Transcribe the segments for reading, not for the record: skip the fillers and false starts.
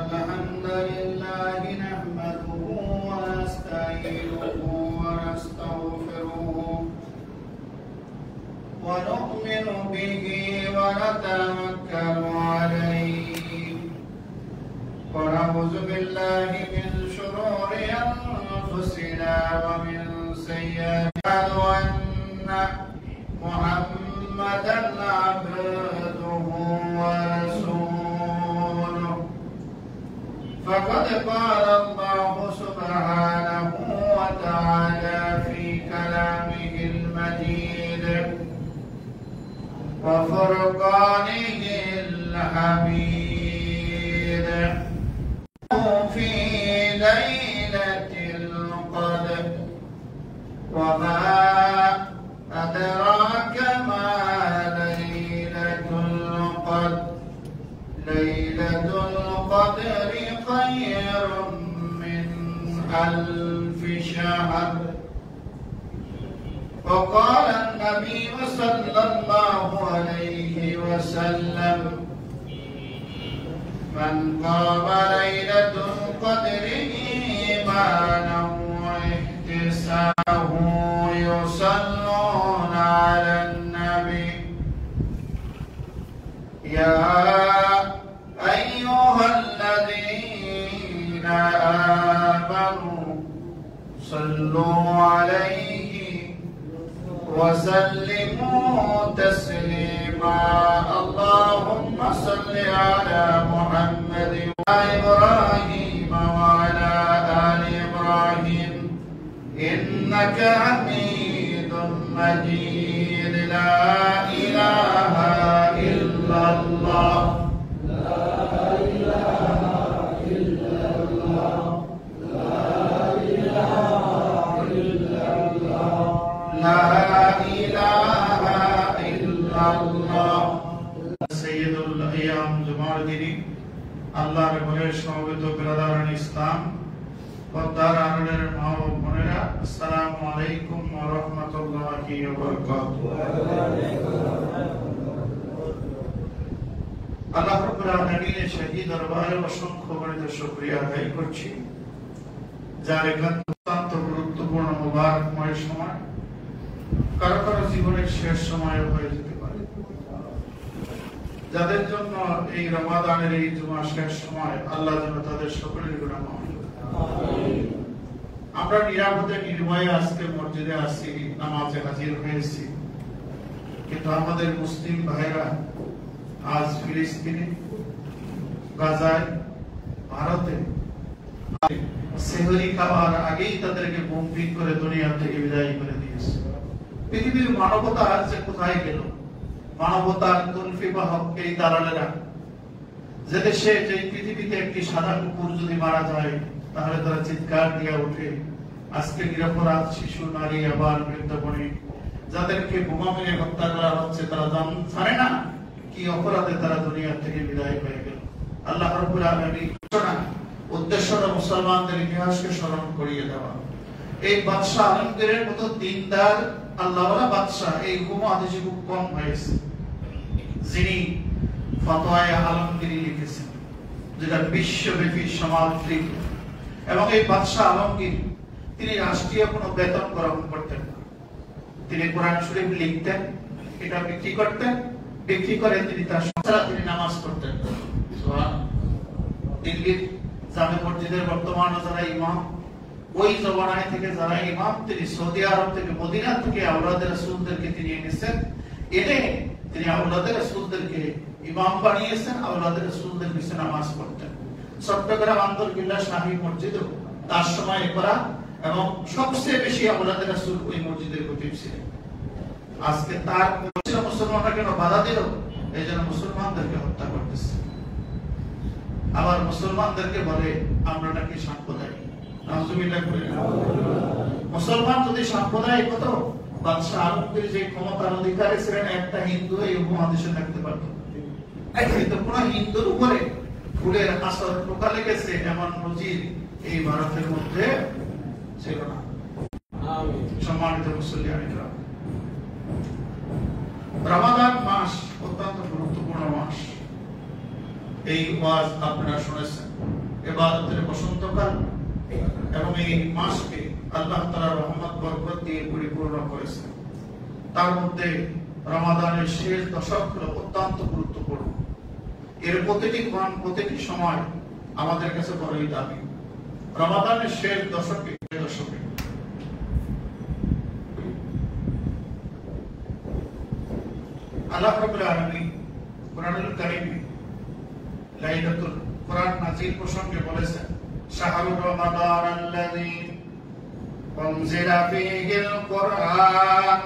الحمد لله نحمده ونستعينه ونستغفره ونؤمن به ونتوكل عليه ونعوذ بالله من شرور أنفسنا ومن سيئات أعمالنا محمدا عبده ورسوله فقد قال الله سبحانه وتعالى في كلامه المجيد وفرقانه الحميد في ليلة القدر وما أدراك ما ليلة القدر ليلة القدر خير من 1000 شهر وقال النبي صلى الله عليه وسلم من قام ليلة القدر إيمانا واحتسابه يصلون على النبي يا أيها الذين آمنوا صلوا عليه وسلموا تسليما اللهم صل على محمد وعلى إبراهيم وعلى آل إبراهيم إنك حميد مجيد لا إله إلا الله لا إله إلا الله لا إله إلا الله لا إله إلا الله سيد الأيام جمال ديني الله ربنا شموت برادران إسلام পদ্মার আড়ালের মা ও বোনেরা আসসালামু আলাইকুম ওয়া রাহমাতুল্লাহি ওয়া বারাকাতুহু আল্লাহ রাব্বুল আলামিনের শাহী দরবারে অসংখ্য গণিত শুকরিয়া আদায় করছি যার একান্ত গুরুত্বপূর্ণ মুবারকময় সময় কারো কারো জীবনের শেষ সময় হয়ে যেতে পারে যাদের জন্য এই রমাদানের এই জুমা শেষ সময় আল্লাহ যেন তাদের সকলের গুনাহ মাফ করে আমরা নিরাপদে নির্ভয়ে আজকে মসজিদে আসি নামাজে হাজির হয়েছি কিন্তু আমাদের মুসলিম ভাইরা আজ ফিলিস্তিনে গাজায় ভারতে সেহরি খাওয়ার আগেই তাদেরকে বন্দী করে দুনিয়া থেকে বিদায় করে দিয়েছে পৃথিবীর মানবতা আজ কোথায় গেল মানবতার তলফি বাহক এই দালালেরা যে দেশে যে পৃথিবীতে একটি সাদা কুকুর যদি মারা যায় তাহলে তারা চিৎকার দিয়ে ওঠে আজকে নিরপরাধ শিশু নারী আবার বৃদ্ধ বণিক যাদেরকে বোমা মেরে হত্যা করা হচ্ছে তারা জানে না কি অপরাধে তারা দুনিয়া থেকে বিদায় হয়ে গেল আল্লাহ রাব্বুল আলামিন উদ্দেশ্যটা মুসলমানদের ইতিহাসকে স্মরণ করিয়ে দেওয়া এই বাদশা আলমগীরের মতো দিনদার আল্লাহওয়ালা বাদশা এই উপমহাদেশে খুব কম হয়েছে যিনি ফতোয়ায়ে আলমগীরি লিখেছেন যেটা বিশ্বব্যাপী সমাদৃত এবং এই বাদশা আলমগীর তিনি রাষ্ট্রীয় কোনো বেতন গ্রহণ করতেন না তিনি কোরআন শরীফ লিখতেন এটা বিক্রি করতেন বিক্রি করে তিনি তার সংসারে তিনি নামাজ পড়তেন দিল্লির জামে মসজিদের বর্তমান যারা ইমাম ওই জমানায় থেকে যারা ইমাম তিনি সৌদি আরব থেকে মদিনা থেকে আওলাদে রাসূলদেরকে তিনি এনেছেন এনে তিনি আওলাদে রাসূলদেরকে ইমাম বানিয়েছেন আওলাদে রাসূলদের পিছনে নামাজ পড়তেন চট্টগ্রাম আন্দরবিল্লাহ শাহী মসজিদও তার সময় করা এবং সবচেয়ে বেশি আওলাদে রাসূল ওই মসজিদের খতিব ছিলেন আজকে তার মুসলমানরা কেন বাধা দিল এই জন্য মুসলমানদেরকে হত্যা করতেছে আবার মুসলমানদেরকে বলে আমরা নাকি সাম্প্রদায়িক নাউজুবিল্লাহ করে মুসলমান যদি সাম্প্রদায়িক হতো বাদশা আলমগীর যে ক্ষমতার অধিকারী ছিলেন একটা হিন্দু এই উপমহাদেশে থাকতে পারত কিন্তু কোন হিন্দুর উপরে ফুলের আসর টোকা লেগেছে এমন নজির এই ভারতের মধ্যে ছিল না সম্মানিত মুসলিম রমাদান মাস অত্যন্ত গুরুত্বপূর্ণ মাস এই ওয়াজ আপনারা শুনেছেন ইবাদতের বসন্তকাল এবং এই মাসকে আল্লাহ তাআলার রহমত বরকত দিয়ে পরিপূর্ণ করেছেন। তার মধ্যে রমাদানের শেষ দশক হলো অত্যন্ত গুরুত্বপূর্ণ। এর প্রতিটি ক্ষণ প্রতিটি সময় আমাদের কাছে বড়ই দামি। রমাদানের শেষ দশকে আল্লাহ রাব্বুল আলামিন কুরআনুল কারীমে লাইলাতুল কুরআন নাযিল প্রসঙ্গে বলেছেন, শাহরুর রমাদানাল্লাযী উনজিলা ফীহিল কুরআন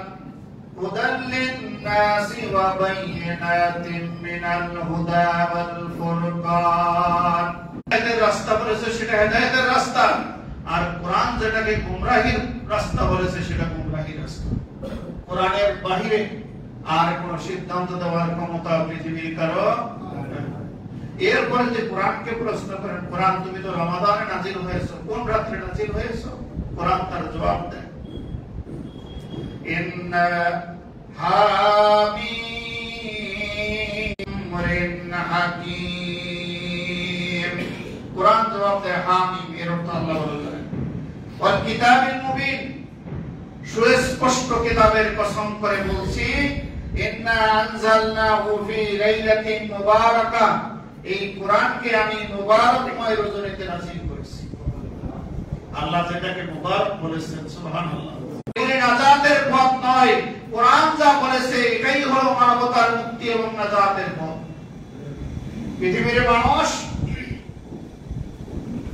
হুদাল লিন-নাসি ওয়া বায়িনাতিন মিনাল হুদা ওয়াল ফুরকান। হেদায়েতের রাস্তা বলেছে সেটা হেদায়েতের রাস্তা, আর কোরআন যেটাকে গুমরাহির রাস্তা বলেছে সেটা গুমরাহির রাস্তা। কোরআনের বাহিরে আর কোন সিদ্ধান্ত দেওয়ার ক্ষমতা পৃথিবীর কারো। এরপরে যে কোরআনকে প্রশ্ন করেন, কোরআন তুমি তো রমাদানে নাজিল হয়েছো, কোন রাত্রে নাজিল হয়েছো? কোরআন তার জবাব দেয়, ইন্না হামিম হাকিম। কোরআন জবাব দেয় হামিম, এর অর্থ আল্লাহ বলেন ওয়াল কিতাবিল মুবিন, সুস্পষ্ট কিতাবের কসম করে বলছি, ইন্না আনজালনাহু ফি লাইলাতিন মুবারাকাহ, এই কোরআনকে আমি মুবারকময় রজনীতে নাযিল করেছি। আল্লাহ যেটাকে মুবারক বলেছেন, সুবহানাল্লাহ। এর নাজাতের পথ নয়, কোরআন যা বলেছে এটাই হলো মানবতার মুক্তি এবং নাজাতের পথ। পৃথিবীর মানুষ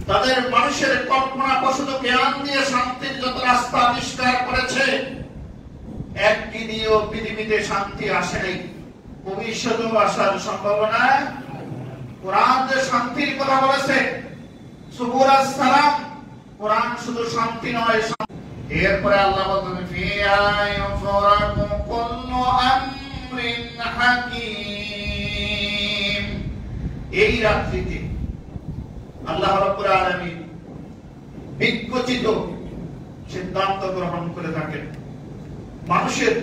তাদের মানুষের কল্পনা প্রসূত জ্ঞান দিয়ে শান্তির যত রাস্তা আবিষ্কার করেছে, একটি দিয়েও পৃথিবীতে শান্তি আসে নাই, ভবিষ্যতেও আসার সম্ভাবনা। কোরআন যে শান্তির কথা বলেছে, সুবুর আসসালাম, কোরআন শুধু শান্তি নয়। এরপরে আল্লাহ বলেন, ফিহা ইউফরাকু কুল্লু আমরিন হাকীম, এই রাত্রিতে আল্লাহ রাব্বুল আলামিন বিজ্ঞচিত সিদ্ধান্ত গ্রহণ করে থাকেন। মানুষের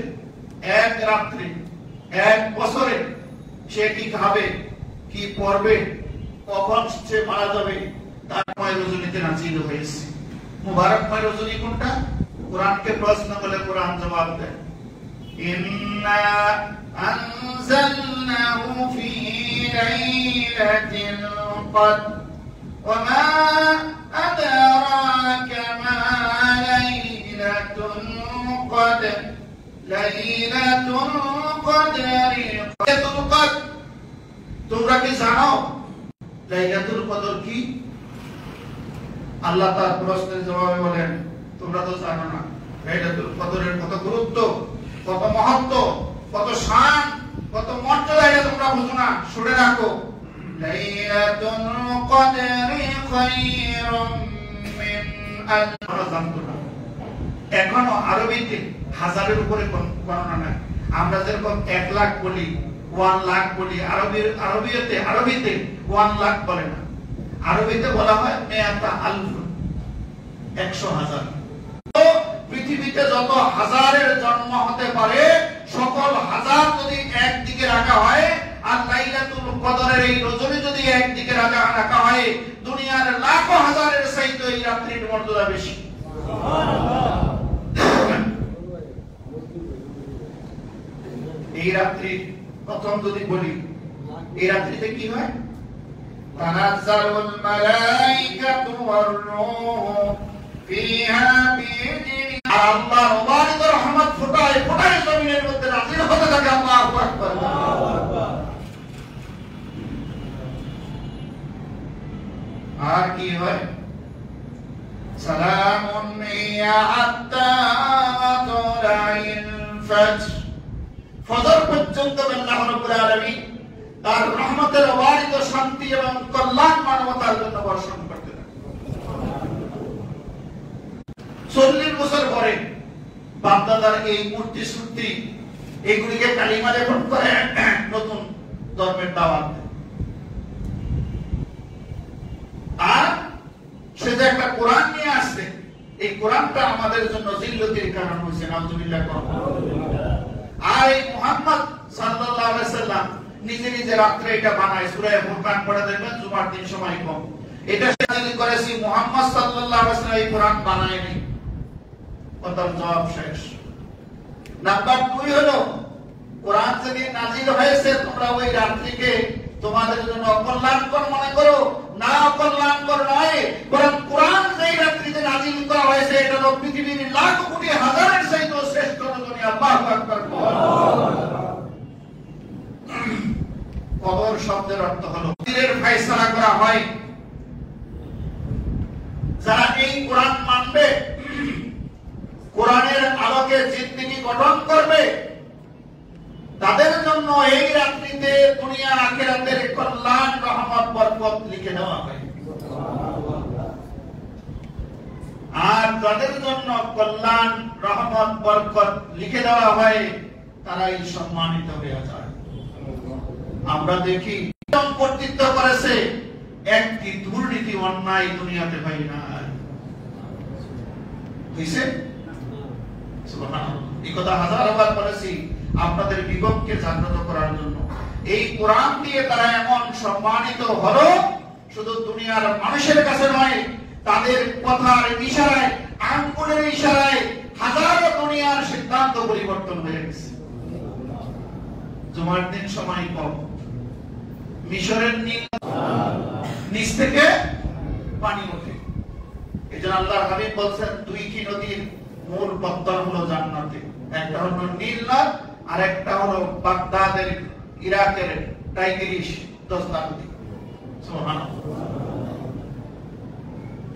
এক রাত্রি, এক বছরে সে কি খাবে, কি পড়বে, কখন সে মারা যাবে, তার রজনীতে নাযিল হয়েছে। মুবারকময় রজনী কোনটা? কোরআনকে প্রশ্ন করলে কোরআন জবাব দেয়, ইন্না আনজালনাহু ফি লাইলাতিল কদর ওয়া মা আদরাকা মা লাইলাতুল কদর লাইলাতুল কদরি। লাইলাতুল কদর তোমরা কি জানো লাইলাতুল কদর কি? আল্লাহ তার প্রশ্নের জবাবে বলেন, তোমরা তো জানো না। লাইলাতুল কদরের কত গুরুত্ব, কত মহত্ব, কত শান, কত মর্যাদা, এটা তোমরা বুঝো না। শুনে রাখো, লাইলাতুল কদরি খায়রুম মিন জানতো না। এখনো আরবিতে হাজারের উপরে গণনা নাই। আমরা যেরকম 1 লাখ বলি, 1 লাখ বলি, আরবিতে 1 লাখ বলে না। আরবিতে বলা হয় মেয়াতা আলফ, 100,000। পৃথিবীতে যত হাজারের জন্ম হতে পারে, সকল হাজার যদি একদিকে রাখা হয়, আর লাইলাতুল কদরের এই রজনী যদি একদিকে রাখা হয়, দুনিয়ার লাখো হাজারের চাইতে এই রাত্রির মর্যাদা বেশি। এই রাত্রি প্রথম যদি বলি, এই রাত্রিতে কি হয়? তানাজ্জালুল মালাইকাতু ওয়ার রূহু ফিহা বিইذনি, আল্লাহর অবারিত রহমত ফোটায় ফোটায় জমিনের মধ্যে নাযিল হতে থাকে। আল্লাহু আকবার, আল্লাহু আকবার। আর কি হয়? সালামুন হিয়া হাত্তা মাতলাইল ফজর, ফজর পর্যন্ত আল্লাহ রাব্বুল আলামিন তার রহমতের অবারিত শান্তি এবং কল্যাণ মানবতার জন্য বর্ষণ করতে থাকেন। 40 বছর পরে বাপদাদার এই মূর্তি সূর্তি এগুলিকে কালিমা লেপন করে নতুন ধর্মের দাওয়াত দেয়। আর সে যে একটা কোরআন নিয়ে আসছে, এই কোরআনটা আমাদের জন্য জিল্লতির কারণ হয়েছে। নাউযুবিল্লাহ। আর এই মুহাম্মদ সাল্লাল্লাহু আলাইহি সাল্লাম নিজে নিজে রাত্রে এটা বানায়। সূরা ফুরকান পড়ে দেখবেন, জুমার দিন সময় কম, এটা নাযিল করেছি মুহাম্মদ সাল্লাল্লাহু আলাইহি ওয়াসাল্লাম এই কোরআন বানায়নি। কথার জবাব শেষ। নাম্বার 2 হলো কোরআন যদি নাযিল হয়েছে তোমরা ওই রাত্রিকে তোমাদের জন্য অকল্যাণকর মনে করো, না অকল্যাণকর নয়, বরং কোরআন যেই রাত্রিতে নাযিল করা হয়েছে এটা হলো পৃথিবীর লাখ কোটি হাজারের চাইতে শ্রেষ্ঠ রজনী। আল্লাহু আকবার। কদর শব্দের অর্থ হলো দিনের ফয়সালা করা হয়। যারা এই কোরআন মানবে, কোরআনের আলোকে জিন্দেগি গঠন করবে, তাদের জন্য এই রাত্রিতে দুনিয়া আখিরাতের কল্যাণ, রহমত, বরকত লিখে দেওয়া হয়। আর যাদের জন্য কল্যাণ, রহমত, বরকত লিখে দেওয়া হয় তারাই সম্মানিত হয়ে যায়। আমরা দেখি কর্তৃত্ব করেছে, একটি দুর্নীতি অন্যায় দুনিয়াতে হয় না। হইছে? সুবহানাল্লাহ। এই কথা হাজারবার বলেছি আপনাদের বিবেককে জাগ্রত করার জন্য। এই কোরআন দিয়ে তারা এমন সম্মানিত হলো, শুধু দুনিয়ার মানুষের কাছে নয়, তাদের কথার ইশারায়, আঙ্গুলের ইশারায় হাজারো দুনিয়ার সিদ্ধান্ত পরিবর্তন হয়ে গেছে। জুমার দিন সময় কম, মিশরের নিচ থেকে পানি ওঠে। এজন্য আল্লাহর হাবিব বলছেন 2টি নদীর মূল পত্তন হলো জান্নাতে। একটা হলো নীল নদ, আর একটা হলো বাগদাদের, ইরাকের টাইগ্রিস দস্তা নদী। সুবহানাল্লাহ।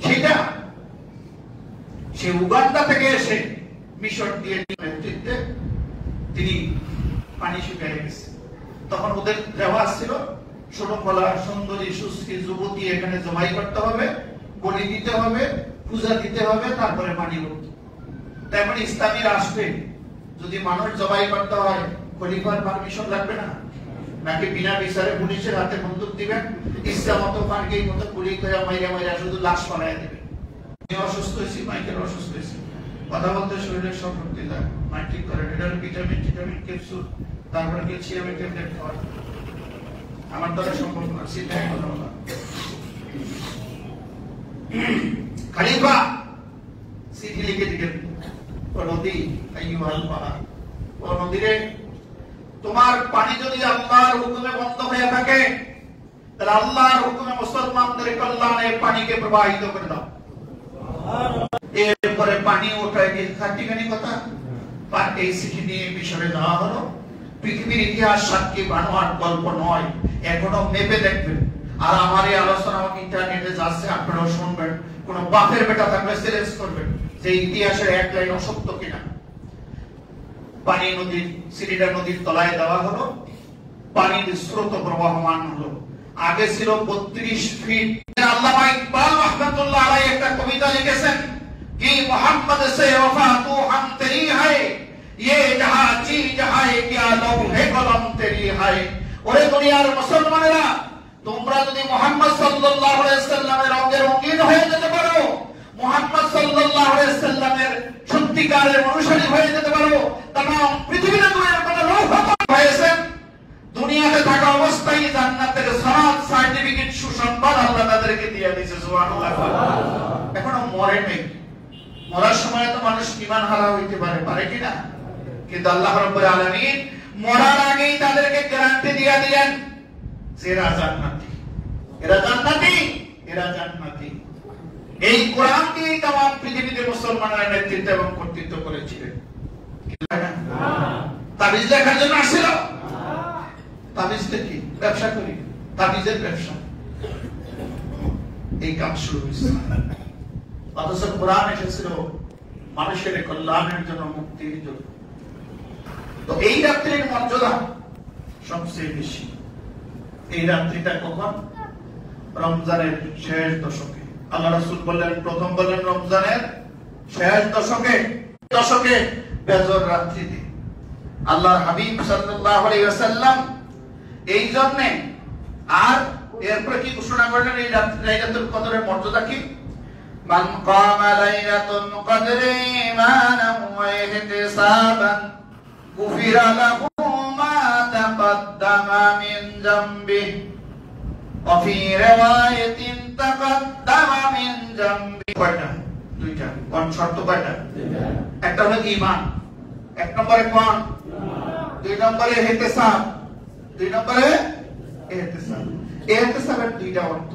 সেটা সে উগান্ডা থেকে এসে মিশর দিয়ে নেতৃত্বে তিনি পানি শুকিয়ে গেছে। তখন ওদের রেওয়াজ ছিল ছোট ফলা সুন্দরী সুস্থি যুবতী এখানে জমাই করতে হবে, বলি দিতে হবে, পূজা দিতে হবে, তারপরে পানি উঠত। তেমন ইসলামী রাষ্ট্রে যদি মানুষ জবাই করতে হয় খলিফার পারমিশন লাগবে না, নাকি বিনা বিচারে পুলিশের হাতে বন্দুক দিবেন, ইচ্ছা মতো পানকেই মতো গুলি করে মাইরা মাইরা শুধু লাশ পালাইয়া দিবেন। অসুস্থ হয়েছি, মাইকেল অসুস্থ হয়েছি, কথা বলতে শরীরের সব শক্তি যায়, মাইক ঠিক করে এটার ভিটামিন টিটামিন ক্যাপসুল, তারপরে ক্যালসিয়ামের ট্যাবলেট খাওয়া। আমার দ্বারা সম্ভব না। সিদ্ধান্ত কথা বলা খলিফা চিঠি লিখে দিলেন, ও নদী, আইয়ুহাল বাহর, ও নদীরে, তোমার পানি যদি আল্লাহর হুকুমে বন্ধ হয়ে থাকে তাহলে আল্লাহর হুকুমে মুসলমানদের কল্যাণে পানিকে প্রবাহিত করে দাও। এরপরে পানি ওঠায় গিয়ে খাটিখানি কথা, এই চিঠি নিয়ে মিশরে যাওয়া হলো। পৃথিবীর ইতিহাস সাক্ষী, বানোয়াট গল্প নয়, এখনো মেপে দেখবেন। আর আমার এই আলোচনা ইন্টারনেটে যাচ্ছে, আপনারাও শুনবেন। কোন বাপের বেটা থাকলে চ্যালেঞ্জ করবেন যে ইতিহাসের এক লাইন অসত্য কিনা। পানি নদীর, সিরিডা নদীর তলায় দেওয়া হলো, পানির স্রোত প্রবাহমান হলো। আগে ছিল 32 ফিট। আল্লামা ইকবাল রাহমাতুল্লাহ আলাইহি একটা কবিতা লিখেছেন कि मोहम्मद से वफा तू हम तेरी है, ये जहां चीज है क्या लौहे कलम तेरी है। ওরে দুনিয়ার মুসলমানেরা, তোমরা যদি মুহাম্মদ সাল্লাল্লাহু আলাইহি সাল্লামের রঙে রঙিন হয়ে যেতে পারো, মুহাম্মদ সাল্লাল্লাহু আলাইহি সাল্লামের সত্যিকারের অনুসারী হয়ে যেতে পারো, तमाम পৃথিবীতে দুনিয়ার কোনো লৌহ হয়েছে, দুনিয়াতে থাকা অবস্থায় জান্নাতের সনদ সার্টিফিকেট সুসংবাদ আল্লাহ তাদেরকে দিয়ে দিয়েছে। সুবহানাল্লাহ। এখনো মরে নাই। মরার সময় তো মানুষ ঈমান হারা হইতে পারে, পারে কিনা? কিন্তু আল্লাহ রাব্বুল আলামিন মরার আগেই তাদেরকে গ্যারান্টি দিয়ে দিলেন যে এরা জান্নাতি, এরা জান্নাতি, এরা জান্নাতি। এই কোরআন দিয়ে तमाम পৃথিবীতে মুসলমানরা নেতৃত্ব এবং কর্তৃত্ব করেছিলেন। তাবিজ দেখার জন্য আসছিল? তাবিজ দেখি, ব্যবসা করি, তাবিজের ব্যবসা, এই কাজ শুরু হয়েছে। অথচ কোরআন এসেছিল মানুষের কল্যাণের জন্য, মুক্তির জন্য। তো এই রাত্রির মর্যাদা সবচেয়ে বেশি। এই রাত্রিটা কখন? রমজানের শেষ দশকে। আল্লাহ রাসূল বললেন, প্রথম বললেন রমজানের শেষ দশকে, দশকে বেজর রাত্রিতে। আল্লাহর হাবিব সাল্লাল্লাহু আলাইহি ওয়াসাল্লাম এই জন্য, আর এরপরে কি ঘোষণা করলেন এই লাইলাতুল কদরের মর্যাদা কি? মান কামা লাইলাতুল কদরি ঈমানান ওয়া ইহতিসাবান গুফিরা লাহু মা তাকদ্দামা মিন যামবিহি ওয়া ফি রিওয়ায়াতিন তাকাদ্দামা মিন জামবি। কয়টা? দুইটা। কোন শর্ত কয়টা? দুইটা। একটা হলো ঈমান, এক নম্বরে কোন? দুই নম্বরে ইহতিসাব, দুই নম্বরে ইহতিসাব। ইহতিসাবের দুইটা অর্থ।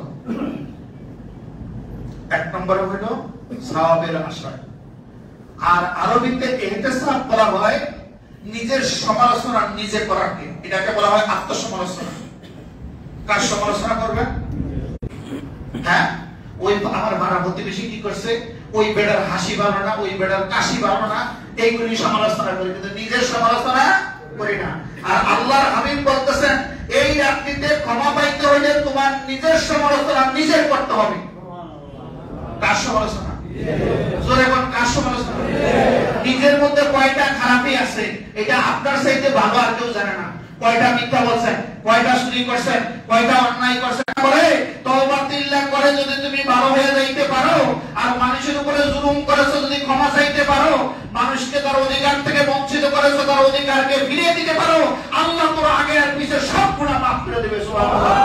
এক নম্বরে হলো সওয়াবের আশা, আর আরবিতে ইহতিসাব বলা হয় নিজের সমালোচনা নিজে করাকে। এটাকে বলা হয় আত্মসমালোচনা। কার সমালোচনা করবেন? হ্যাঁ, ওই আমার ভাড়া প্রতিবেশী কি করছে, ওই বেড়ার হাসি ভালো না, ওই বেড়ার কাশি ভালো না, এইগুলি সমালোচনা করি, কিন্তু নিজের সমালোচনা করি না। আর আল্লাহর হাবিব বলতেছেন এই রাত্রিতে ক্ষমা পাইতে হলে তোমার নিজের সমালোচনা নিজে করতে হবে। কার সমালোচনা? জোরে বল, কার সমালোচনা? নিজের মধ্যে কয়টা খারাপি আছে এটা আপনার চাইতে ভালো আর কেউ জানে না। কয়টা মিথ্যা বলছেন, কয়টা চুরি করছেন, কয়টা অন্যায় করছেন, করে তওবা তিল্লাহ করে যদি তুমি ভালো হয়ে যাইতে পারো, আর মানুষের উপরে জুলুম করেছো যদি ক্ষমা চাইতে পারো, মানুষকে তার অধিকার থেকে বঞ্চিত করেছো তার অধিকারকে ফিরিয়ে দিতে পারো, আল্লাহ তোর আগে আর পিছে সব গুনাহ মাফ করে দেবে। সুবহানাল্লাহ।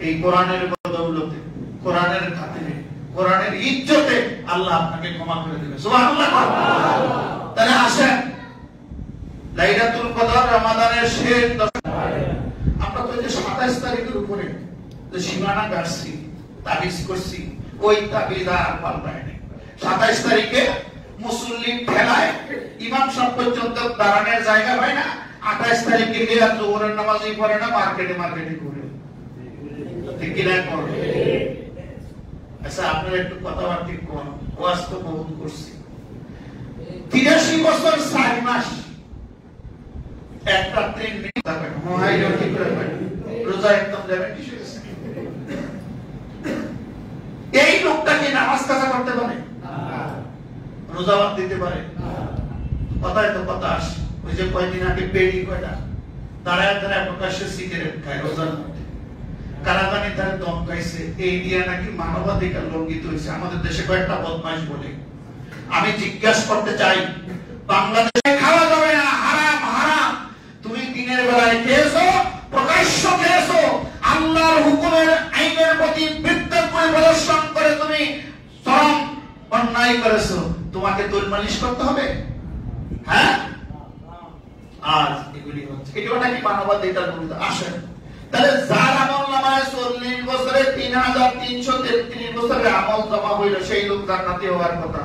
এই কোরআনের বদৌলতে, কোরআনের খাতিরে, কোরআনের ইজ্জতে আল্লাহ আপনাকে ক্ষমা করে দেবে। সুবহানাল্লাহ। তাহলে আসেন, লাইলাতুল কদর রমাদানের শেষ 10। আমরা তো যে 27 তারিখের উপরে যে সীমানা গাড়ছি, তাবিজ করছি, ওই তাবিজ আর পাল্টায় না। 27 তারিখে মুসল্লি ঠেলায় ইমাম সাহেব পর্যন্ত দাঁড়ানোর জায়গা হয় না। 28 তারিখে গিয়ে আর জোহরের নামাজই পড়ে না, মার্কেটে করে। ঠিক কি না? আচ্ছা, আপনারা একটু কথাবার্তা কোন ওয়াজ তো বহুত করছি। 83 বছর 4 মাস একটা 3 দিন থাকবে, মোহাইলো ঠিক করে রোজা একদম যাবে কি হয়েছে? এই লোকটা কি নামাজ কাজা করতে পারে? রোজা বাদ দিতে পারে? কথায় তো কথা আসে। ওই যে কয়দিন আগে বেড়ি কয়টা দাঁড়ায় দাঁড়ায় প্রকাশ্যে সিগারেট খায় রোজার মধ্যে, কারাগারে তার দম খাইছে, এই দিয়া নাকি মানবাধিকার লঙ্ঘিত হয়েছে। আমাদের দেশে কয়েকটা বদমাইশ বলে। আমি জিজ্ঞাসা করতে চাই, বাংলাদেশে খাওয়া যাবে না, হারাম হারাম। তুমি দিনের বেলায় খেয়েছো, প্রকাশ্য খেয়েছো, আল্লাহর হুকুমের আইনের প্রতি বিদ্রোহ করে প্রদর্শন করে তুমি চরম অন্যায় করেছো, তোমাকে দোল মালিশ করতে হবে? হ্যাঁ, আজ এগুলি হচ্ছে। এগুলো নাকি মানবাধিকার লঙ্ঘিত। আসেন তাহলে যার আমল নামায় 40 বছরে 3333 বছরের আমল জমা হইল, সেই লোক জান্নাতি হওয়ার কথা।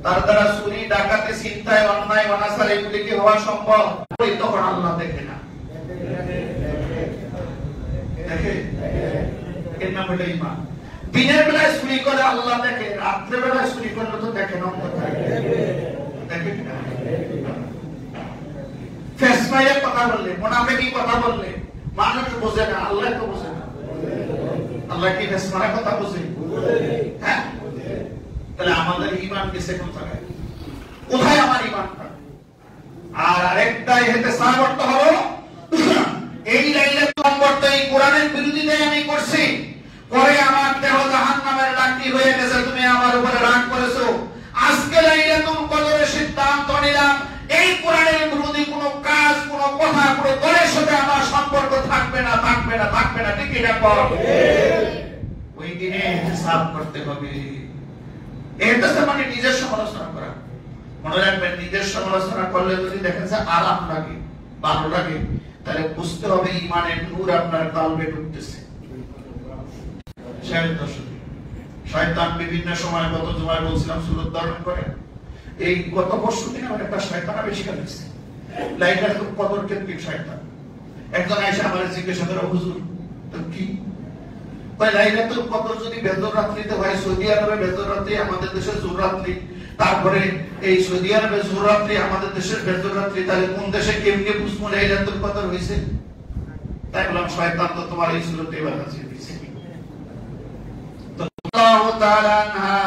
তার দ্বারা চুরি, ডাকাতি, চিন্তায়, অন্যায়, অনাচার এগুলি কি হওয়া সম্ভব? তখন আল্লাহ দেখে না, দেখে। এর নাম হলো ঈমান। দিনের বেলায় চুরি করে আল্লাহ দেখে, রাত্রে বেলায় চুরি করলে তো দেখে না, দেখে না। ফেসমাইয়ের কথা বললে, মুনাফিকি কথা বললে মানুষ বোঝে না, আল্লাহ তো বোঝে না। আল্লাহ কি ফেসমার কথা বোঝে? হ্যাঁ। তাহলে আমাদের ঈমান গেছে কোন জায়গায়? কোথায় আমার ঈমানটা? আর আরেকটা ইহতিসাব অর্থ হলো এই লাইলাতুল কদর, এই কোরআনের বিরোধিতা আমি করছি, পরে আমার দেহ জাহান্নামের লাকড়ি হয়ে গেছে, তুমি আমার উপরে রাগ করেছো। আজকে লাইলাতুল কদরের সিদ্ধান্ত নিলাম, এই কোরআনের বিরোধী কোনো কাজ, কোনো কথা, কোনো দলের সাথে আমার সম্পর্ক থাকবে না, থাকবে না, থাকবে না। ঠিক এটা কর। ওই দিনে ইহতিসাব করতে হবে। ইহতিসাব মানে নিজের সমালোচনা করা। মনে রাখবেন, নিজের সমালোচনা করলে যদি দেখেন যে আরাম লাগে, ভালো লাগে, তাহলে বুঝতে হবে ঈমানের নূর আপনার কলবে ঢুকতেছে। শয়তান বিভিন্ন সময়, গত জুমায় বলছিলাম সূরা ধারণ করে, এই গত পরশু দিন আমার একটা শয়তান আবিষ্কার হয়েছে, লাইলাতুল কদর কেন্দ্রিক শয়তান। একজন আয়েশা আমারে জিজ্ঞাসা করে, হুজুর তো কি লাইলাতুল কদর যদি বেজর রাত্রিতে হয়, সৌদি আরবে বেজর রাত্রি, আমাদের দেশের জোর রাত্রি, তারপরে এই সৌদি আরবে জোর রাত্রি, আমাদের দেশের বেজর রাত্রি, তাহলে কোন দেশে কেমনে বুঝবো লাইলাতুল কদর হয়েছে? তাই বললাম, শয়তান তো তোমার এই সুরতে এবার আছে। তো আল্লাহ তাআলা আনহা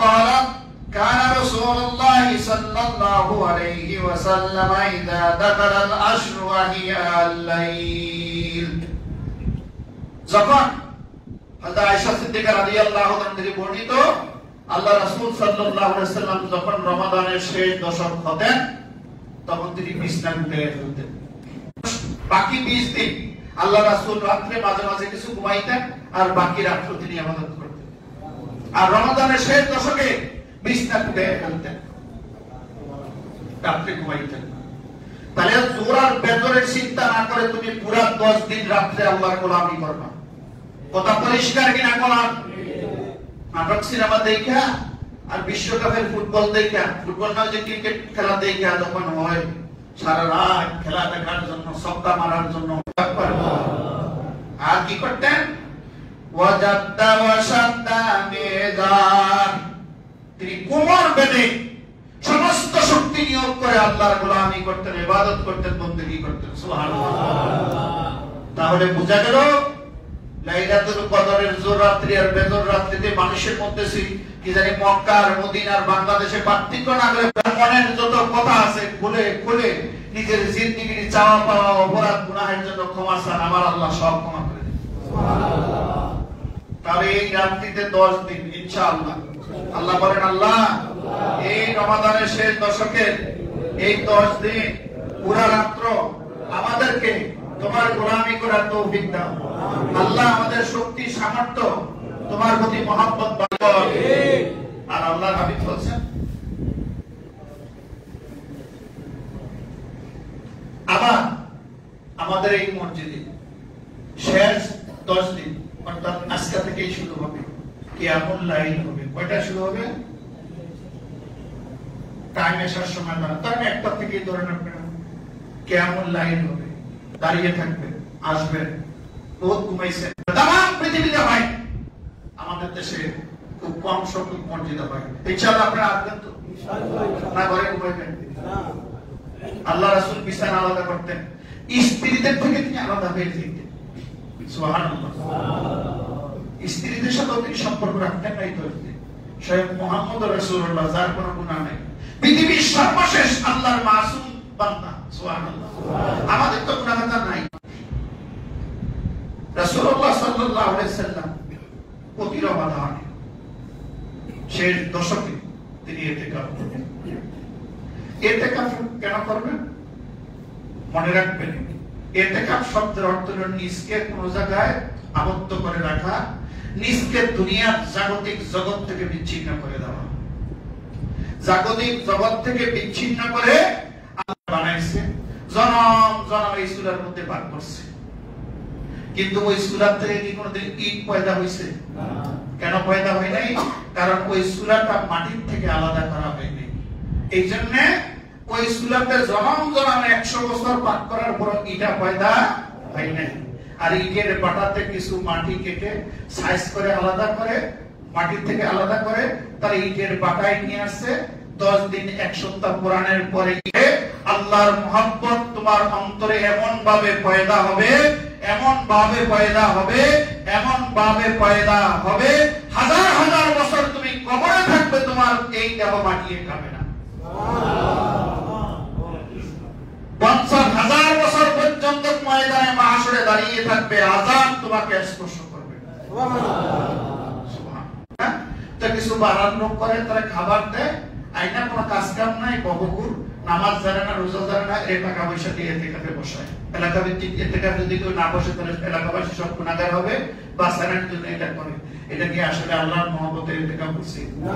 قالت كان رسول الله صلى الله عليه وسلم إذا دخل العشر وهي الليل। যখন হযরত আয়েশা সিদ্দিকা রাদিয়াল্লাহু আনহা থেকে বর্ণিত, আল্লাহ রাসূল সাল্লাল্লাহু আলাইহি ওয়াসাল্লাম যখন রমাদানের শেষ দশক হতেন, তখন তিনি বিছানা গুটিয়ে ফেলতেন। বাকি 20 দিন আল্লাহ রাসূল রাত্রে মাঝে মাঝে কিছু ঘুমাইতেন আর বাকি রাত্র তিনি ইবাদত করতেন। আর রমাদানের শেষ দশকে বিছনা তুলে ফেলতেন, রাত্রে ঘুমাইতেন। তাহলে জোর আর বেদরের চিন্তা না করে তুমি পুরো 10 দিন রাত্রে আল্লাহর গোলামি করবা। কথা পরিষ্কার কিনা বলেন? নাটক সিনেমা দেখা আর বিশ্বকাপের ফুটবল দেখা, ফুটবল না যে ক্রিকেট খেলা দেখা যখন হয় সারা রাত খেলা দেখার জন্য, সপ্তাহ মারার জন্য, আর কি করতেন? ওয়াজাদা ওয়াশাদা মেজান, তিনি কোমর বেঁধে সমস্ত শক্তি নিয়োগ করে আল্লাহর গোলামি করতেন, ইবাদত করতেন, বন্দেগী করতেন। সুবহানাল্লাহ। তাহলে বোঝা গেল লাইলাতুল কদরের জোর রাত্রি আর বেজর রাত্রিতে মানুষের মধ্যে কি জানি মক্কা আর মদিনার বাংলাদেশে পার্থক্য না করে মনের যত কথা আছে খুলে খুলে নিজের জিন্দেগির চাওয়া পাওয়া অপরাধ গুনাহের জন্য ক্ষমা চান, আমার আল্লাহ সব ক্ষমা করে দেন। সুবহানাল্লাহ। তবে এই রাত্রিতে 10 দিন ইনশাআল্লাহ আল্লাহ বলেন, আল্লাহ এই রমাদানের শেষ দশকের এই 10 দিন পুরা রাত্র আমাদেরকে তোমার গোলামি করার তৌফিক দাও। আল্লাহ আমাদের শক্তি সামর্থ্য তোমার প্রতি মহব্বত বাড়াও। আর আল্লাহর হাবিব বলেন, আবার আমাদের এই মসজিদে শেষ 10 দিন অর্থাৎ আজকে থেকেই শুরু হবে কিয়ামুল লাইল হবে। কয়টা শুরু হবে? টাইম আসার সময় না, তার একটা থেকে ধরেন আপনারা কিয়ামুল লাইল হবে, দাঁড়িয়ে থাকবে, আসবে, বহুত ঘুমাইছে। তাম পৃথিবীতে হয়, আমাদের দেশে খুব কম সংখ্যক মসজিদ হয়। ইনশাআল্লাহ আপনারা আসবেন তো? না ঘরে ঘুমাইবেন? আল্লাহ রাসূল বিছানা আলাদা করতেন, স্ত্রীদের থেকে তিনি আলাদা হয়ে যেতেন। সুবহানাল্লাহ। স্ত্রীদের সাথে তিনি সম্পর্ক রাখতেন নাই ধরতে। স্বয়ং মুহাম্মদ রাসূলুল্লাহ, যার কোনো গুনাহ নেই, পৃথিবীর সর্বশেষ আল্লাহর মাসুম বান্দা। সুবহানাল্লাহ। আমাদের তো গুনাহ নাই। রাসূলুল্লাহ সাল্লাল্লাহু আলাইহি সাল্লাম প্রতি রমাদানে শেষ দশকে তিনি ইতিকাফ করতেন। ইতিকাফ কেন করবেন? মনে রাখবেন, ইতিকাফ শব্দের অর্থ হলো নিজকে কোন জায়গায় আবদ্ধ করে রাখা, নিজকে দুনিয়ার জাগতিক জগৎ থেকে বিচ্ছিন্ন করে দেওয়া। জাগতিক জগৎ থেকে বিচ্ছিন্ন করে আল্লাহ বানাইছে, জনম জনম এই সূরার মধ্যে পাঠ করছে। কিন্তু ওই সূরা থেকে কি কোনদিন ইট পয়দা হইছে? কেন পয়দা হয় নাই? কারণ ওই সূরাটা মাটির থেকে আলাদা করা হয়নি। এই জন্য ওই সূরাতে জনম জনম 100 বছর পাঠ করার পর ইটা পয়দা হয় নাই। আর ইটের বাটাতে কিছু মাটি কেটে সাইজ করে আলাদা করে, মাটির থেকে আলাদা করে তার ইটের বাটায় নিয়ে আসছে। 10 দিন 1 সপ্তাহ কোরআনের পরে গিয়ে আল্লাহর মহব্বত তোমার অন্তরে এমন ভাবে পয়দা হবে, এমন ভাবে পয়দা হবে, এমন ভাবে পয়দা হবে, হাজার হাজার বছর তুমি কবরে থাকবে, তোমার এই দেহ মাটিয়ে খাবে না। 50,000 বছর পর্যন্ত ময়দানে মাহশরে দাঁড়িয়ে থাকবে, আযাব তোমাকে স্পর্শ করবে। সুবহানাল্লাহ। তো কিছু বারান লোক করে, তারা খাবার দেয়, আইনা কোনো কাজ কাম নাই, বহকুর, নামাজ জানে না, রোজা জানে না, এই টাকা পয়সা দিয়ে ইতিকাফে বসায়। এলাকা ভিত্তিক ইতিকাফ যদি কেউ না বসে তাহলে এলাকাবাসী সব গুনাহগার হবে, বা সারার জন্য এটা করে। এটা কি আসলে আল্লাহর মহব্বতের ইতিকাফ হচ্ছে? না।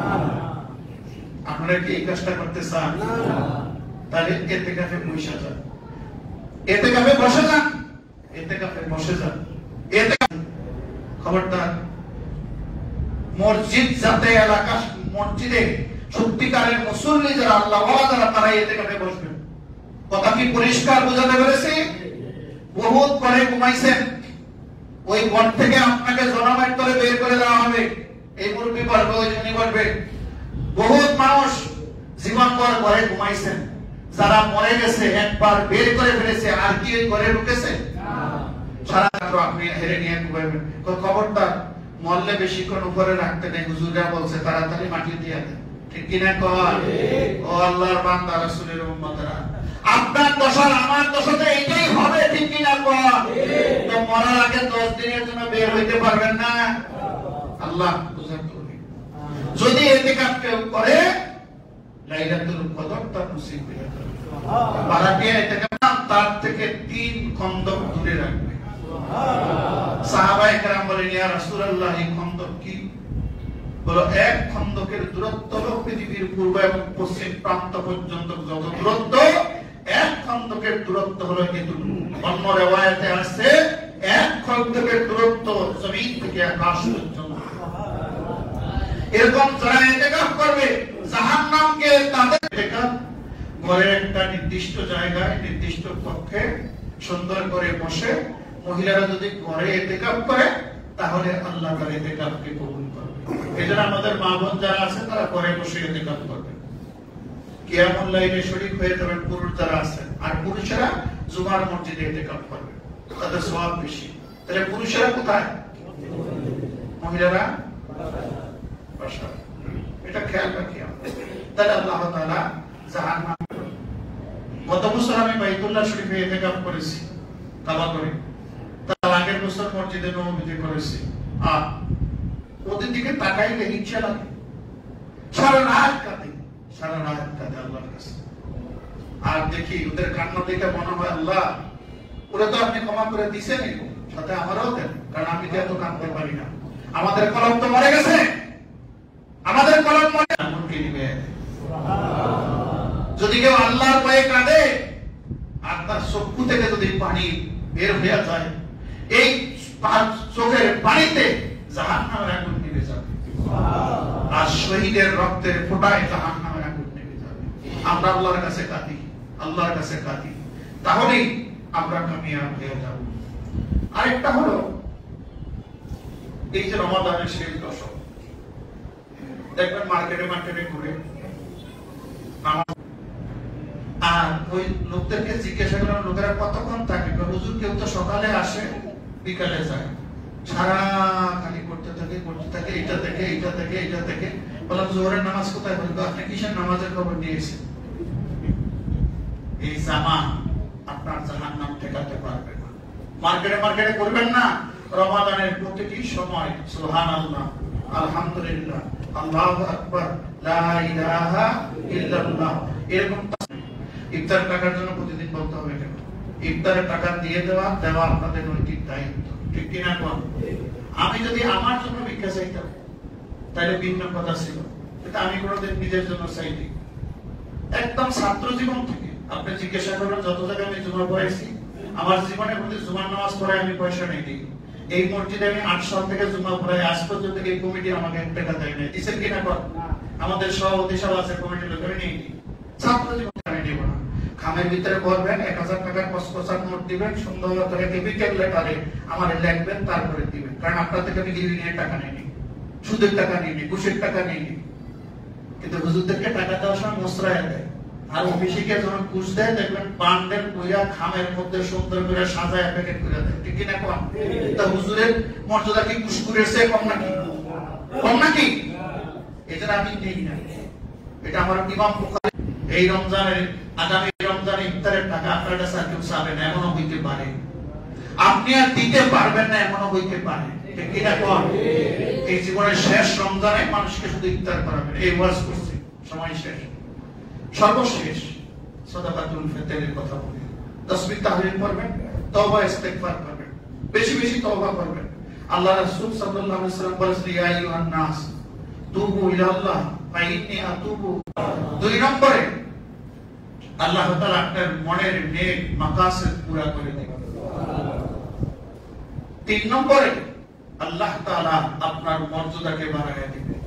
আপনারা কি এই কাজটা করতে চান? না। তাহলে ইতিকাফে বসে যান, ইতিকাফে বসে যান, ইতিকাফে বসে যান। খবরদার মসজিদ যাতে এলাকা, মসজিদে সত্যিকারের মুসল্লি যারা, আল্লাহ ওয়ালা যারা, তারা ইতিকাফে বসবেন। কথা কি পরিষ্কার বোঝাতে পেরেছি? বহুত করে ঘুমাইছেন, ওই ঘর থেকে আপনাকে জনমের তলে বের করে দেওয়া হবে। এই মুরব্বী পারবে, ওই জন্য পারবে। বহুত মানুষ জীবনভর ঘরে ঘুমাইছেন, যারা মরে গেছে একবার বের করে ফেলেছে, আর কি ওই ঘরে ঢুকেছে? সারা রাত আপনি হেরে নিয়ে ঘুমাইবেন। খবরদার, মরলে বেশিক্ষণ উপরে রাখতে নেই, হুজুররা বলছে তাড়াতাড়ি মাটি দিয়ে দেন। ঠিক কিনা কর? ও আল্লাহর বান্দা, রাসূলের উম্মতরা, আপনার দশার আমার দশাতে এটাই হবে। ঠিক কিনা কর? তো মরার আগে 10 দিনের জন্য বের হইতে পারবেন না। আল্লাহ বুঝার তৌফিক। যদি ইতিকাফ কেউ করে, লাইলাতুল কদর তার নসিব হয়ে যাবে। বারাকিয়া ইতিকাফ তার থেকে 3 খন্দক দূরে রাখবে। সাহাবায়ে কেরাম বলেন ইয়া রাসূলুল্লাহ এই খন্দক কি? বলো এক খন্দকের দূরত্ব হলো পৃথিবীর পূর্ব এবং পশ্চিম প্রান্ত পর্যন্ত যত দূরত্ব, এক খন্দকের দূরত্ব হলো এতটুকু। অন্য riwayate আছে এক খন্দকের দূরত্ব জমিন থেকে আকাশ পর্যন্ত। এরকম যারা ইতিকাফ করবে জাহান্নামকে তাদের ইতিকাফ ঘরের একটা নির্দিষ্ট জায়গায় নির্দিষ্ট কক্ষে সুন্দর করে বসে মহিলারা যদি ঘরে ইতিকাফ করে তাহলে আল্লাহ তার ইতিকাফকে কবুল করবে। এজন্য আমাদের মা বোন যারা আছে তারা ঘরে বসে ইতিকাফ করবে। কিয়ামুল লাইলে শরীক হয়ে যাবেন পুরুষ যারা আছে, আর পুরুষেরা জুমার মসজিদে ইতিকাফ করবে, তাদের সওয়াব বেশি। তাহলে পুরুষেরা কোথায়? মহিলারা বাসায়। এটা খেয়াল রাখি আমরা। তাহলে আল্লাহ তাআলা জাহান্নাম। গত বছর আমি বাইতুল্লাহ শরীফে ইতিকাফ করেছি কাবা করে, তার আগের বছর মসজিদে নববীতে করেছি। আর ওদের দিকে তাকাইলে ইচ্ছা লাগে, সারা রাত কাঁদে আল্লাহর কাছে। আর দেখি ওদের কান্না দেখে মনে হয় আল্লাহ ওরা তো আপনি ক্ষমা করে দিছেন, সাথে আমারও দেন, কারণ আমি তো এত কাঁদতে পারি না। আমাদের কলম তো মরে গেছে, আমাদের কলম মরে নিবে। যদি কেউ আল্লাহর ভয়ে কাঁদে আর তার চক্ষু থেকে যদি পানি বের হয়ে যায়, এই চোখের পানিতে জাহান্নামের আগুন নিভে যাবে, আর শহীদের রক্তের ফোঁটায় জাহান্নামের আগুন নিভে যাবে। আমরা আল্লাহর কাছে কাঁদি, আল্লাহর কাছে কাঁদি, তাহলেই আমরা কামিয়াব হয়ে যাব। আরেকটা হলো এই যে রমাদানের শেষ দশক, দেখবেন মার্কেটে ঘুরে আর ওই লোকদেরকে জিজ্ঞাসা করেন লোকেরা কতক্ষণ থাকে, হুজুর কেউ তো সকালে আসে বিকালে যায়, সারা খালি করতে থাকে এইটা থেকে। বললাম জোহরের নামাজ কোথায়? বলতো আপনি কিসের নামাজের খবর নিয়েছেন? এই জামা আপনার জাহান্নাম ঠেকাতে পারবে না। মার্কেটে করবেন না। রমাদানের প্রতিটি সময় সুবহানাল্লাহ, আলহামদুলিল্লাহ, আল্লাহু আকবার, লা ইলাহা ইল্লাল্লাহ, এরকম ইফতার টাকার জন্য প্রতিদিন বলতে হবে কেন? ইফতারের টাকা দিয়ে দেওয়া আপনাদের নৈতিক দায়িত্ব, ঠিক কিনা? আমি যদি আমার জন্য ভিক্ষা চাইতাম তাহলে ভিন্ন কথা ছিল, কিন্তু আমি কোনোদিন নিজের জন্য চাইনি। একদম ছাত্র জীবন থেকে আপনি জিজ্ঞাসা করবেন যত জায়গায় আমি জুমা পড়াইছি, আমার জীবনে কোনদিন জুমার নামাজ পড়ায় আমি পয়সা নেই। এই মসজিদে আমি 8 সাল থেকে জুমা পড়াই, আজ পর্যন্ত এই কমিটি আমাকে 1 টাকা দেয় না। দিচ্ছেন কিনা? আমাদের সভাপতি সব আছে কমিটির লোক, আমি নেই। ছাত্র জীবন আমি নেব না। খামের ভিতরে করবেন, 1000 টাকার কসকসার নোট দিবেন, সুন্দর করে কেমিক্যাল লেটারে আমার লিখবেন, তারপরে দিবেন। কারণ আপনার থেকে আমি গিরবিনের টাকা নেইনি, সুদের টাকা নেইনি, ঘুষের টাকা নেইনি। কিন্তু হুজুরদেরকে টাকা দেওয়ার সময় মুসরায় দেয়, আর অফিসে গিয়ে যখন ঘুষ দেয় দেখবেন বান্ডেল কইরা খামের মধ্যে সুন্দর করে সাজায় প্যাকেট করে দেয়, ঠিক কিনা? কোন তা হুজুরের মর্যাদা কি কুসকুরের চেয়ে কম নাকি? এটা আমি নেই না। এটা আমার ইমাম বুখারী এই রমজানের আগামী রমজানে ইফতারের টাকা আপনার কাছে আর কেউ চাবে না, এমনও হইতে পারে। আপনি আর দিতে পারবেন না, এমনও হইতে পারে, ঠিক কিনা? কোন এই জীবনের শেষ রমজানে মানুষকে শুধু ইফতার করাবেন, এই ওয়াজ করছি, সময় শেষ। সর্বশেষ সাদাকাতুল ফিতরের কথা বলি। তাসবিহ তাহলিল করবেন, তওবা ইস্তিগফার করবেন, বেশি বেশি তওবা করবেন। আল্লাহ রাসূল সাল্লাল্লাহু আলাইহি ওয়াসাল্লাম বলেছেন ইয়া আইয়ুহান নাস তুবু ইলাল্লাহ ফা ইন্নী আতুবু। 2 নম্বরে আল্লাহ তাআলা আপনার মনের নেক মাকাসিদ পুরা করে দেবেন। 3 নম্বরে আল্লাহ তাআলা আপনার মর্যাদাকে বাড়ায় দিবেন।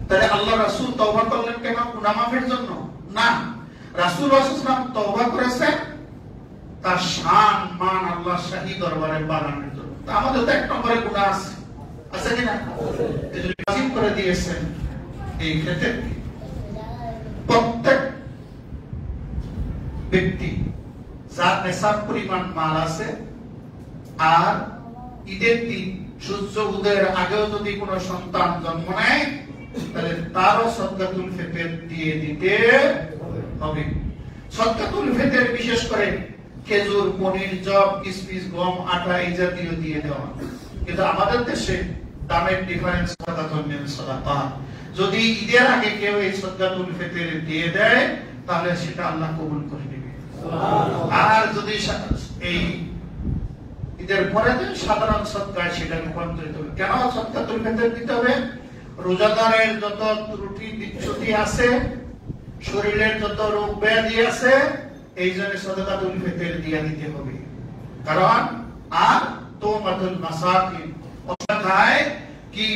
তাহলে আল্লাহ রাসূল তওবা করলেন কেন? গুনাহ মাফের জন্য না, রাসূল সাল্লাল্লাহু তওবা করেছেন তার শান মান আল্লাহ শাহী দরবারে বাড়ানোর জন্য। তা আমাদের তো 1 নম্বরে গুনাহ আছে কি না? এজন্য ওয়াজিব করে দিয়েছেন এই ক্ষেত্রে প্রত্যেক ব্যক্তি যার নেশাব পরিমাণ মাল আছে আর ঈদের দিন সূর্য উদয়ের আগেও যদি কোনো সন্তান জন্ম নেয় তাহলে তারও সদকাতুল ফিতর দিয়ে দিতে হবে। সদকাতুল ফিতর বিশেষ করে খেজুর, পনির, জব, কিশমিশ, গম, আটা এই জাতীয় দিয়ে দেওয়া। কিন্তু আমাদের দেশে দামের ডিফারেন্স সাদাকাতুল মিন সাদাকা। যদি ঈদের আগে কেউ এই সদকাতুল ফিতর দিয়ে দেয় তাহলে সেটা আল্লাহ কবুল করে নেবে। আর যদি এই ঈদের পরে যে সাধারণ সদকায় সেটা রূপান্তরিত হবে। কেন সদকাতুল ফিতর দিতে হবে? রোজাদারের যত ত্রুটি বিচ্যুতি আছে, শরীরের যত রোগ ব্যাধি আছে, এই জন্য সাদাকাতুল ফিতর দিয়ে দিতে হবে। কারণ আর তোমাতুল মাসাকিন, অর্থাৎ কি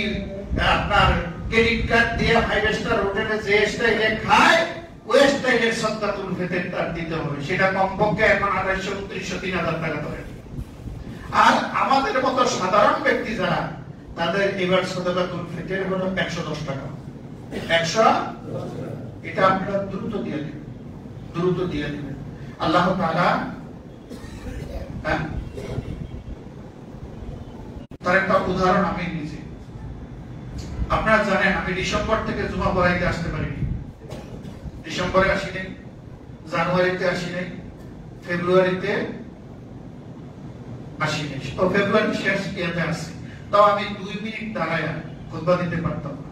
আপনার ক্রেডিট কার্ড দিয়ে 5 স্টার হোটেলে যে স্টাইলে খায় ওই স্টাইলের সাদাকাতুল ফিতর তার দিতে হবে। সেটা কমপক্ষে এখন 2800, 2900, 3000 টাকা ধরে। আর আমাদের মতো সাধারণ ব্যক্তি যারা, তাদের এবার সাদাকাতুল ফিতর হলো 110 টাকা। 110, এটা আপনারা দ্রুত দিয়ে দিবেন, দ্রুত দিয়ে দিবেন। আল্লাহ তাআলা তার একটা উদাহরণ আমি নিজে, আপনারা জানেন আমি ডিসেম্বর থেকে জুমা পড়াইতে আসতে পারিনি। ডিসেম্বরে আসি নাই, জানুয়ারিতে আসি নাই, ফেব্রুয়ারিতে আসি নাই, ফেব্রুয়ারি শেষ ইয়াতে আসি। তাও আমি 2 মিনিট দাঁড়ায় খুতবা দিতে পারতাম না।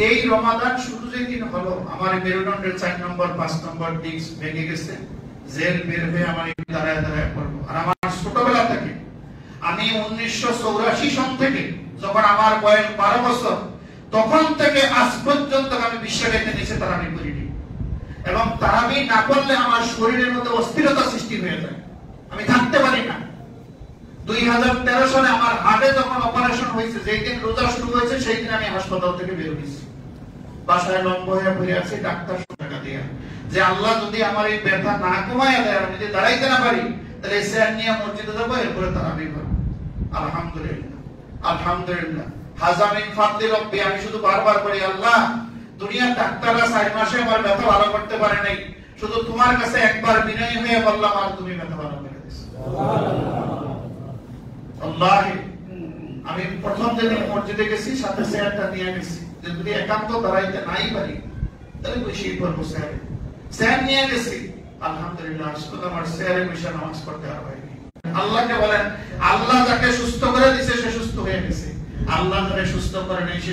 এই রমাদান শুরু যেই দিন হলো, আমার মেরুদণ্ডের 4 নম্বর 5 নম্বর ডিস্ক ভেঙে গেছে। জেল বের হয়ে আমার দাঁড়ায় দাঁড়ায় পড়বো। আর আমার ছোটবেলা থেকে, আমি 1984 সন থেকে, যখন আমার বয়স 12 বছর, তখন থেকে আজ পর্যন্ত আমি বিশ্বব্যাপী নিচে তারাবি করিনি। এবং তারাবি না করলে আমার শরীরের মধ্যে অস্থিরতা সৃষ্টি হয়ে যায়, আমি থাকতে পারি না। 2013 সালে আমার হার্টে যখন অপারেশন হয়েছে, যেই দিন রোজা শুরু হয়েছে সেই দিন আমি হাসপাতাল থেকে বের হয়েছি। বাসায় লম্বা হয়ে পড়ে আছি, ডাক্তার টাকা দিয়ে, যে আল্লাহ যদি আমার এই ব্যথা না কমায় দেয়, আমি যদি দাঁড়াইতে না পারি, তাহলে স্যার নিয়ে মসজিদে যাবো, এরপরে তারাবি করবো। আলহামদুলিল্লাহ, আলহামদুলিল্লাহ, হাজামিন ফাদলি রব্বি। আমি শুধু বারবার করি, আল্লাহ দুনিয়ার ডাক্তাররা 4 মাসে আমার ব্যথা ভালো করতে পারে নাই, শুধু তোমার কাছে একবার বিনয়ী হয়ে বললাম, আর তুমি ব্যথা ভালো করে দিয়েছো। আল্লাহি, আমি প্রথম যেদিন মসজিদে গেছি, সাথে চেয়ারটা নিয়ে গেছি, যে যদি একান্ত দাঁড়াইতে নাই পারি তাহলে বসেই পড়বো চেয়ারে। চেয়ার নিয়ে গেছি, আলহামদুলিল্লাহ, শুধু আমার চেয়ারে বসে নামাজ পড়তে আর হয়নি। আল্লাহকে বলেন, আল্লাহ যাকে সুস্থ করে দিয়েছে সে সুস্থ হয়ে গেছে, আল্লাহ যাকে সুস্থ করে নেই সে